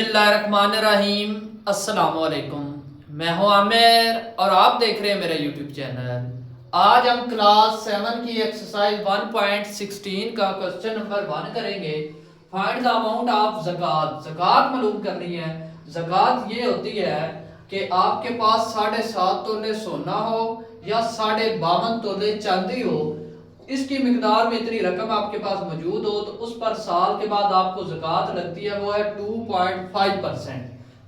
बिस्मिल्लाहिर्रहमानिर्रहीम। अस्सलामुअलैकुम। मैं हूं आमिर और आप देख रहे हैं मेरा यूट्यूब चैनल। आज हम क्लास 7 की एक्सरसाइज 1.16 का क्वेश्चन नंबर 1 करेंगे। फाइंड द अमाउंट ऑफ ज़कात। ज़कात मालूम करनी है। ज़कात ये होती है कि आपके पास 7.5 तोले सोना हो या 52.5 तोले चांदी हो, इसकी मिकदार में इतनी रकम आपके पास मौजूद हो तो उस पर साल के बाद आपको ज़कात लगती है, वो है 2.5%।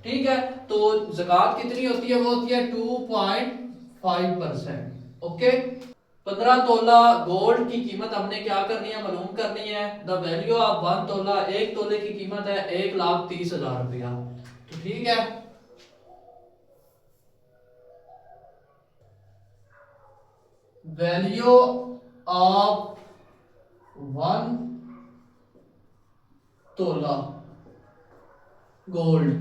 ठीक है, तो ज़कात कितनी होती है? वो होती है 2.5%। ओके। 15 तोला गोल्ड की कीमत हमने क्या करनी है? मालूम करनी है। द वैल्यू ऑफ 1 तोला, 1 तोले की कीमत है 1,30,000 रुपया। तो ठीक है, वैल्यू ऑफ 1 तोला गोल्ड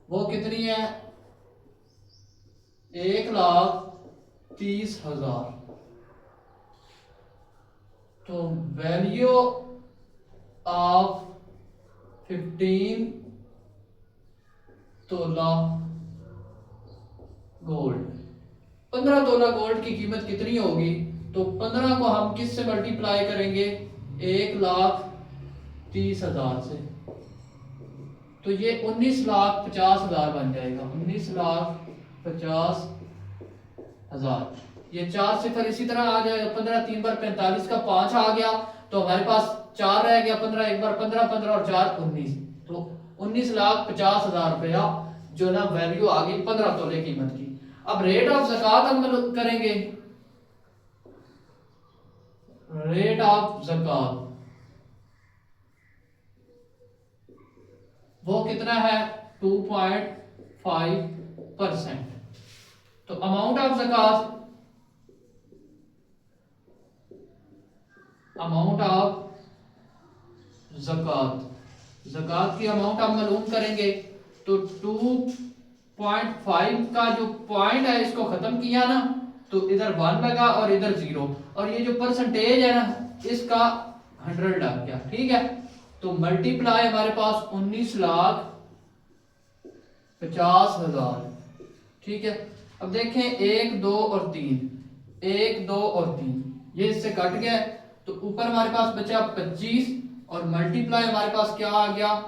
वो कितनी है? 1,30,000। तो वैल्यू ऑफ 15 तोला गोल्ड, 15 तोला गोल्ड की कीमत कितनी होगी? तो 15 को हम किस से मल्टीप्लाई करेंगे? 1,30,000 से। तो ये 19,50,000 बन जाएगा। 19,50,000। ये 4 सिफर इसी तरह आ जाएगा। 15 3 बार 45 का 5 आ गया, तो हमारे पास 4 रह गया। 15 एक बार 15, 15 और 4 19। तो 19,50,000 रुपया जो ना वैल्यू आ गई 15 तोले कीमत की। अब रेट ऑफ ज़कात हम करेंगे। रेट ऑफ ज़कात वो कितना है? 2.5%। तो अमाउंट ऑफ ज़कात, अमाउंट ऑफ ज़कात, ज़कात की अमाउंट हम मालूम करेंगे। तो 2.5 का जो पॉइंट है इसको खत्म किया ना, तो इधर 1 लगा और इधर 0, और ये जो परसेंटेज है ना इसका 100 लग गया। ठीक है, तो मल्टीप्लाई हमारे पास 19,50,000। ठीक है, अब देखें 1 2 और 3, 1 2 और 3 ये इससे कट गया, तो ऊपर हमारे पास बचा 25 और मल्टीप्लाई हमारे पास क्या आ गया?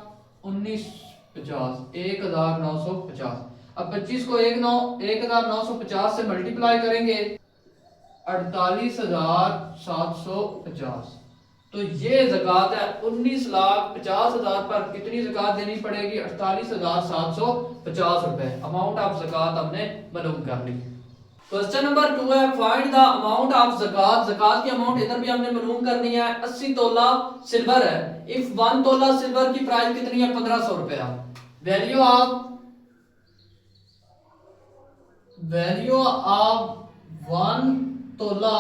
1950, 1950। अब 25 को 1950 से मल्टीप्लाई करेंगे 48,750। तो ये ज़कात है। 19,50,000 पर कितनी ज़कात देनी पड़ेगी? 48,750 रुपए। अमाउंट ऑफ ज़कात हमने मालूम कर ली। क्वेश्चन नंबर 2 है, फाइंड द अमाउंट ऑफ ज़कात। ज़कात की अमाउंट इधर भी हमने मालूम करनी है। 80 तोला सिल्वर है। इफ 1 तोला सिल्वर की प्राइस कितनी है? 1500 रुपया। वैल्यू ऑफ 1 तोला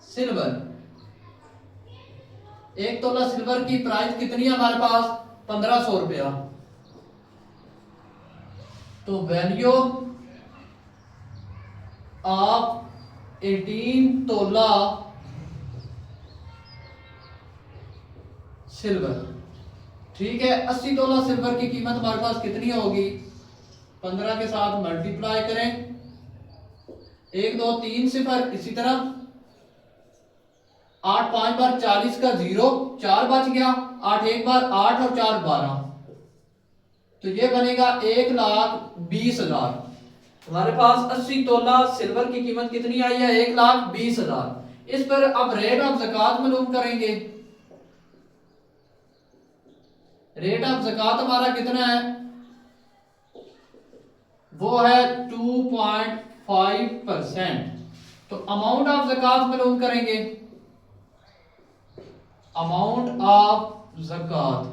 सिल्वर, 1 तोला सिल्वर की प्राइस कितनी है हमारे पास? 1500 रुपया। तो वैल्यू ऑफ 18 तोला सिल्वर। ठीक है, 80 तोला सिल्वर की कीमत हमारे पास कितनी होगी? 15 के साथ मल्टीप्लाई करें, 1 2 3 सिफर, इसी तरह 8 5 बार 40 का 0, 4 बच गया। 8 एक बार 8 और 4 12। तो ये बनेगा 1,20,000। हमारे पास 80 तोला सिल्वर की कीमत कितनी आई है? 1,20,000। इस पर अब रेट ऑफ ज़कात मालूम करेंगे। रेट ऑफ ज़कात हमारा कितना है? वो है 2.5%। तो अमाउंट ऑफ ज़कात मालूम करेंगे। अमाउंट ऑफ ज़कात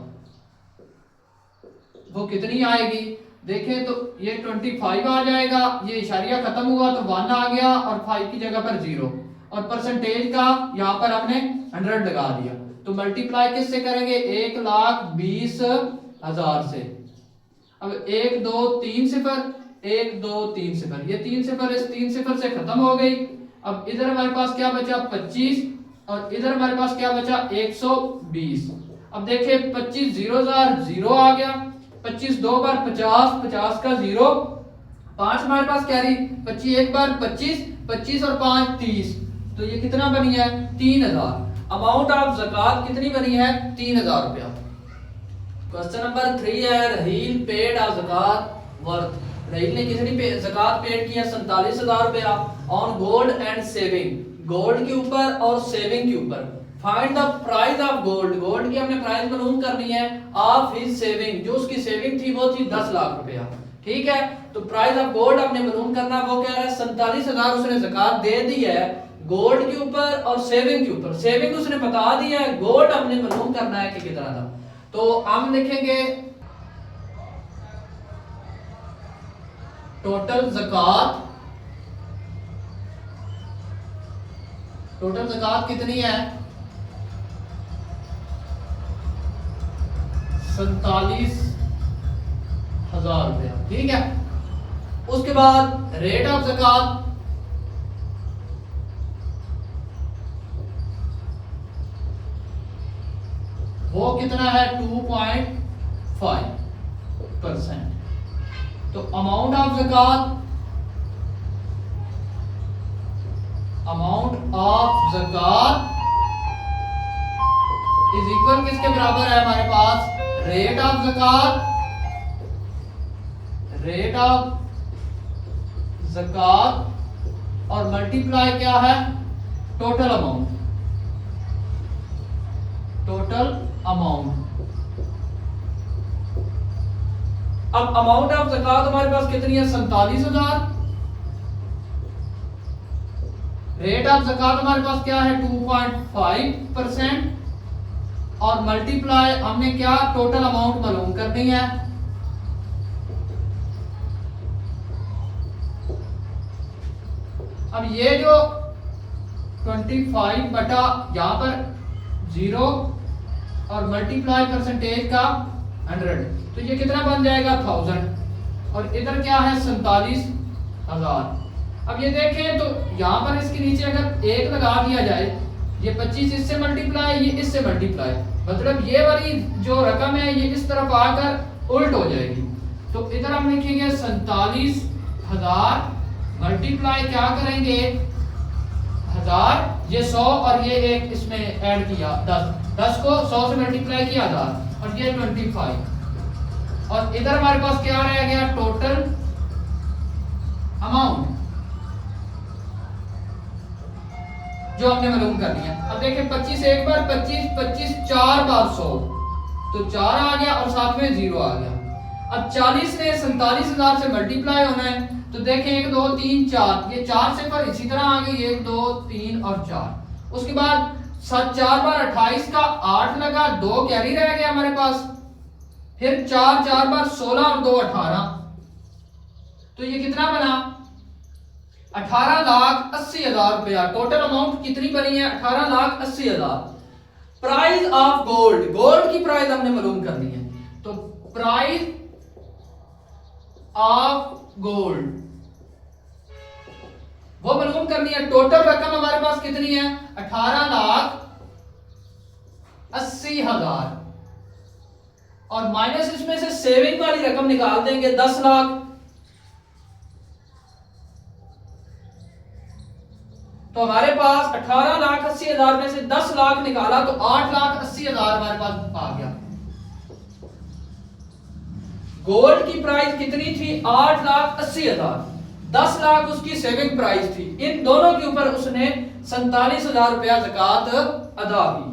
वो कितनी आएगी? देखें तो ये 25 आ जाएगा, ये इशारिया खत्म हुआ तो 1 आ गया और 5 की जगह पर 0, और परसेंटेज का यहाँ पर हमने 100 लगा दिया। तो मल्टीप्लाई किससे करेंगे? 1,20,000 से। अब 1 2 3 सिफर, 1 2 3 सिफर, ये 3 सिफर इस 3 सिफर से खत्म हो गई। अब इधर हमारे पास क्या बचा? 25 और इधर हमारे पास क्या बचा 120। अब देखिए 25 0,000 0 आ गया, 25 दो बार 50, 50 का 0, 5 हमारे पास कैरी, 25 एक बार 25, 25 और 5 30, तो ये कितना बनी है 3000। अमाउंट ऑफ ज़कात कितनी बनी है 3000 रुपया। क्वेश्चन नंबर 3 है रहील पेड ऑफ ज़कात वर्थ, रहील ने कितनी ज़कात पेड की है 47,000 रुपया on gold and saving, gold के ऊपर और सेविंग के ऊपर। Find the price of gold, gold की हमने प्राइस मालूम करनी है ऑफ हिज सेविंग, जो उसकी सेविंग थी वो थी 10 लाख रुपया। ठीक है, तो प्राइस ऑफ गोल्ड हमने मालूम करना, वो कह रहा है 47,000 उसने ज़कात दे दी है गोल्ड के ऊपर और सेविंग के ऊपर। सेविंग उसने बता दिया है, गोल्ड हमने मालूम करना है कि कितना था। तो हम लिखेंगे टोटल ज़कात, टोटल ज़कात कितनी है 47,000 रुपया। ठीक है, उसके बाद रेट ऑफ ज़कात, वो कितना है 2.5%। तो अमाउंट ऑफ ज़कात, अमाउंट ऑफ ज़कात इज इक्वल किसके बराबर है हमारे पास रेट ऑफ ज़कात, रेट ऑफ ज़कात और मल्टीप्लाई क्या है टोटल अमाउंट, टोटल अमाउंट। अब अमाउंट ऑफ ज़कात हमारे पास कितनी है 47,000, रेट ऑफ ज़कात हमारे पास क्या है 2.5% और मल्टीप्लाई हमने क्या टोटल अमाउंट मालूम करनी है। अब ये जो 25 बटा यहां पर 0 और मल्टीप्लाई परसेंटेज का 100, तो ये कितना बन जाएगा 1000 और इधर क्या है 47,000। अब ये देखें तो यहां पर इसके नीचे अगर 1 लगा दिया जाए, ये 25 इससे मल्टीप्लाई, ये इससे मल्टीप्लाई, मतलब ये वाली जो रकम है ये इस तरफ आकर उल्ट हो जाएगी। तो इधर हम लिखेंगे 47,000 मल्टीप्लाई क्या करेंगे 1000, ये 100 और ये एक इसमें ऐड किया 10 को 100 से मल्टीप्लाई किया 1000 और ये 25 और इधर हमारे पास क्या रह गया टोटल अमाउंट जो हमने मालूम करनी है। अब देखिए 25 एक बार 25, 25 4 बार 100, तो 4 आ गया और साथ में 0 आ गया। अब 40 ने 47,000 से मल्टीप्लाई होना है, तो देखें 1 2 3 4, ये 4 सिफर इसी तरह आ गई 1 2 3 और 4। उसके बाद 4 बार 28 का 8 लगा, 2 कैरी रह गया हमारे पास, फिर 4 4 बार 16 और 2 18, तो ये कितना बना 18,80,000 रुपया। टोटल अमाउंट कितनी बनी है 18,80,000। प्राइस ऑफ गोल्ड, गोल्ड की प्राइस हमने मालूम करनी है, तो प्राइस ऑफ गोल्ड वो मालूम करनी है। टोटल रकम हमारे पास कितनी है 18,80,000 और माइनस इसमें से सेविंग वाली रकम निकाल देंगे 10 लाख। तो हमारे पास 18,80,000 में से 10 लाख निकाला तो 8,80,000 हमारे पास आ गया। गोल्ड की प्राइस कितनी थी 8,80,000, 10 लाख उसकी सेविंग प्राइस थी, इन दोनों के ऊपर उसने 47,000 रुपया ज़कात अदा की।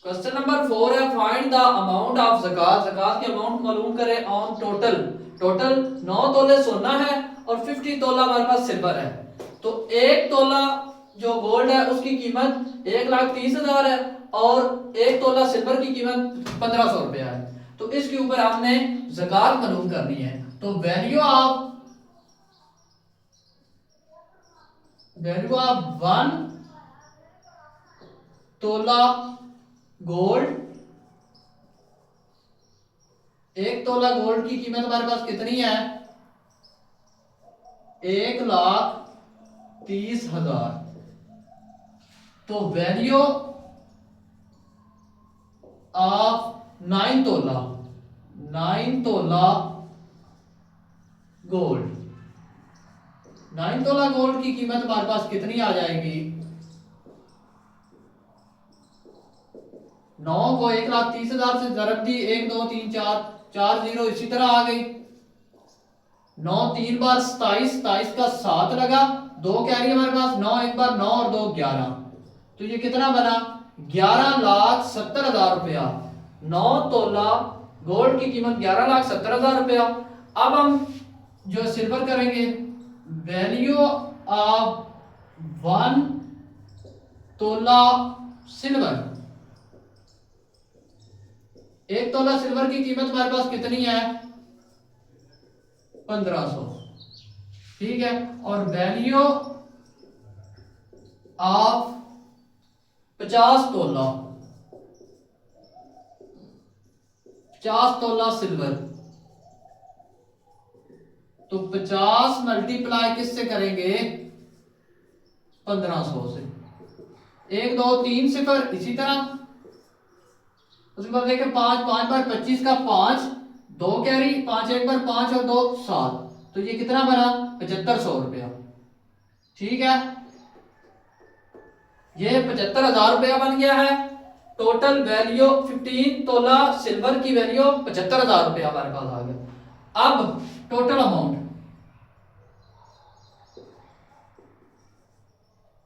क्वेश्चन नंबर 4 है फाइंड द अमाउंट ऑफ ज़कात, ज़कात के अमाउंट मालूम करें ऑन टोटल। टोटल 9 तोले सोना है और 50 तोला हमारे पास सिल्वर है, तो 1 तोला जो गोल्ड है उसकी कीमत 1,30,000 है और 1 तोला सिल्वर की कीमत 1,500 रुपया है। तो इसके ऊपर आपने ज़कात मालूम करनी है। तो वैल्यू ऑफ 1 तोला गोल्ड, 1 तोला गोल्ड की कीमत हमारे पास कितनी है 1,30,000 तो वैल्यू ऑफ 9 तोला, 9 तोला गोल्ड, 9 तोला गोल्ड की कीमत हमारे पास कितनी आ जाएगी? 9 को 1,30,000 से ज़रब दी, 1 2 3 4 4 जीरो इसी तरह आ गई। 9 3 बार 27, 27 का 7 लगा, 2 कैरी हमारे पास, 9 एक बार 9 और 2 11, तो ये कितना बना? 11,70,000 रुपया। 9 तोला गोल्ड की कीमत 11,70,000 रुपया। अब हम जो सिल्वर करेंगे, वैल्यू ऑफ 1 तोला सिल्वर, 1 तोला सिल्वर की कीमत हमारे पास कितनी है? 1500, ठीक है। और वैल्यू ऑफ 50 तोला, 50 तोला सिल्वर, तो 50 मल्टीप्लाई किससे करेंगे? 1500 से। 1 2 3 सिफर इसी तरह, उसके बाद देखें 5 5 बार 25 का 5, 2 कैरी, 5 एक बार 5 और 2 7, तो ये कितना बना? 7500 रुपया, ठीक है। ये 75,000 रुपया बन गया है। टोटल वैल्यू 15 तोला सिल्वर की वैल्यू 75,000 रुपया हमारे पास आ गया। अब total amount,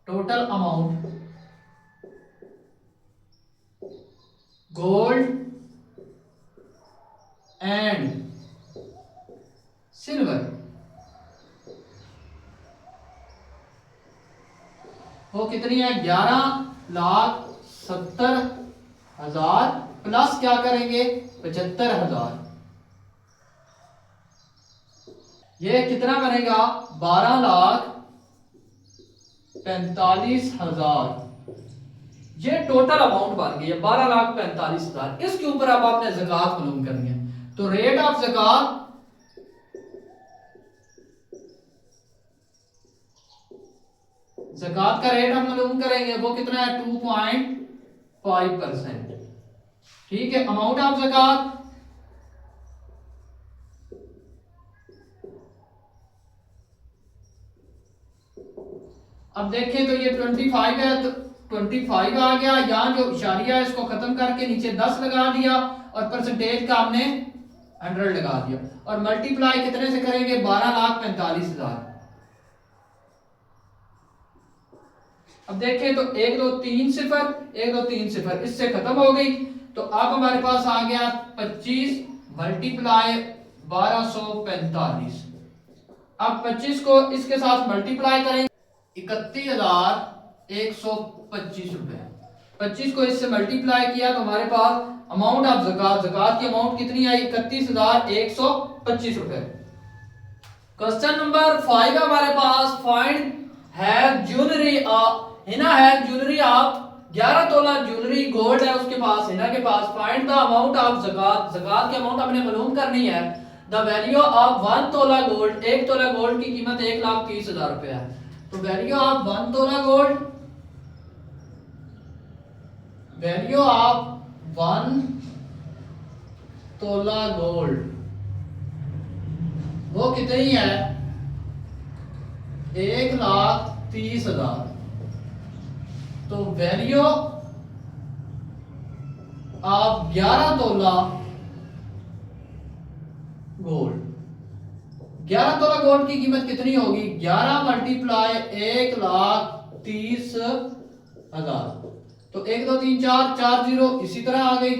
total amount gold and silver वो कितनी है? 11,70,000 प्लस क्या करेंगे? 75,000। ये कितना बनेगा? 12,45,000। ये टोटल अमाउंट बन गई है 12,45,000। इसके ऊपर अब आपने ज़कात मालूम करनी है। तो रेट ऑफ ज़कात, ज़कात का रेट हम मालूम करेंगे, वो कितना है? 2.5%, ठीक है। अमाउंट ऑफ ज़कात, अब देखें तो ये 25 है, तो 25 आ गया। यहाँ जो इशारिया है इसको खत्म करके नीचे 10 लगा दिया और परसेंटेज का हमने 100 लगा दिया, और मल्टीप्लाई कितने से करेंगे? 12,45,000। अब देखें तो 1 2 3 सिफर, 1 2 3 सिफर इससे खत्म हो गई। तो अब हमारे पास आ गया 25 मल्टीप्लाई 1245। अब 25 को इसके साथ मल्टीप्लाई करेंगे, 31,125 रुपए। 25 को इससे मल्टीप्लाई किया तो हमारे पास अमाउंट ऑफ ज़कात, ज़कात की अमाउंट कितनी आई? 31,125 रुपए। क्वेश्चन नंबर 5 हमारे पास, फाइंड है ज्वेलरी, हिना है ज्वेलरी ऑफ 11 तोला ज्वेलरी गोल्ड है उसके पास, हिना के पास। फाइंड द अमाउंट ऑफ ज़कात, ज़कात की अमाउंट हमने मालूम करनी है। द वैल्यू ऑफ 1 तोला गोल्ड, 1 तोला गोल्ड की कीमत 1,30,000 रुपया है। तो वैल्यू ऑफ 1 तोला गोल्ड, वैल्यू ऑफ 1 तोला गोल्ड वो कितनी है? 1,30,000। तो वैल्यू ऑफ 11 तोला गोल्ड, 11 तोला गोल्ड की कीमत कितनी होगी? 11 मल्टीप्लाई 1,30,000, तो 1 2 3 4 4 जीरो इसी तरह आ गई।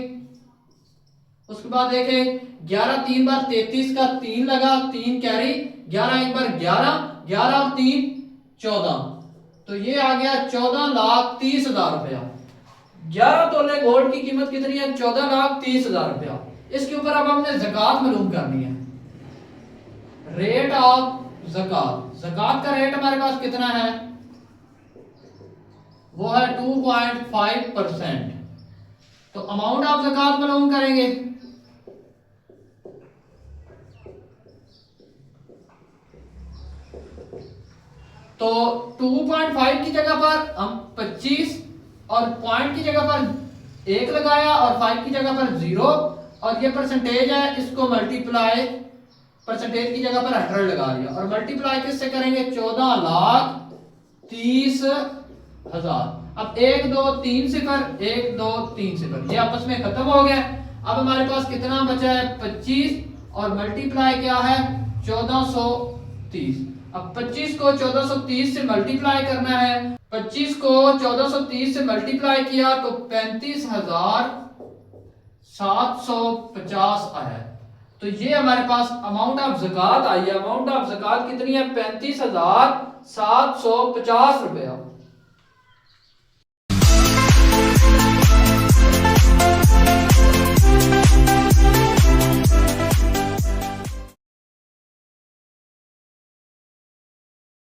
उसके बाद देखें 11 3 बार 33 का 3 लगा, 3 कैरी, 11 एक बार 11, 11 और 3 14, तो ये आ गया 14,30,000 रुपया। 11 तोले गोल्ड की कीमत कितनी है? 14,30,000 रुपया। इसके ऊपर अब हमने ज़कात मालूम करनी है। रेट ऑफ ज़कात, ज़कात का रेट हमारे पास कितना है? वो है 2.5%। तो अमाउंट ऑफ ज़कात मालूम करेंगे। तो 2.5 की जगह पर हम 25 और पॉइंट की जगह पर 1 लगाया और 5 की जगह पर 0, और ये परसेंटेज है, इसको मल्टीप्लाई परसेंटेज की जगह पर 100 लगा लिया और मल्टीप्लाई किससे करेंगे, 14,30,000। अब 1 2 3 0, 1 2 3 0, ये आपस में खत्म हो गया। अब हमारे पास कितना बचा है, 25, और मल्टीप्लाई क्या है, 1430। अब 25 को 1430 से मल्टीप्लाई करना है। 25 को 1430 से मल्टीप्लाई किया तो 35,750 आया है। तो ये हमारे पास अमाउंट ऑफ ज़कात आई है। अमाउंट ऑफ ज़कात कितनी है, 35,750 रुपया।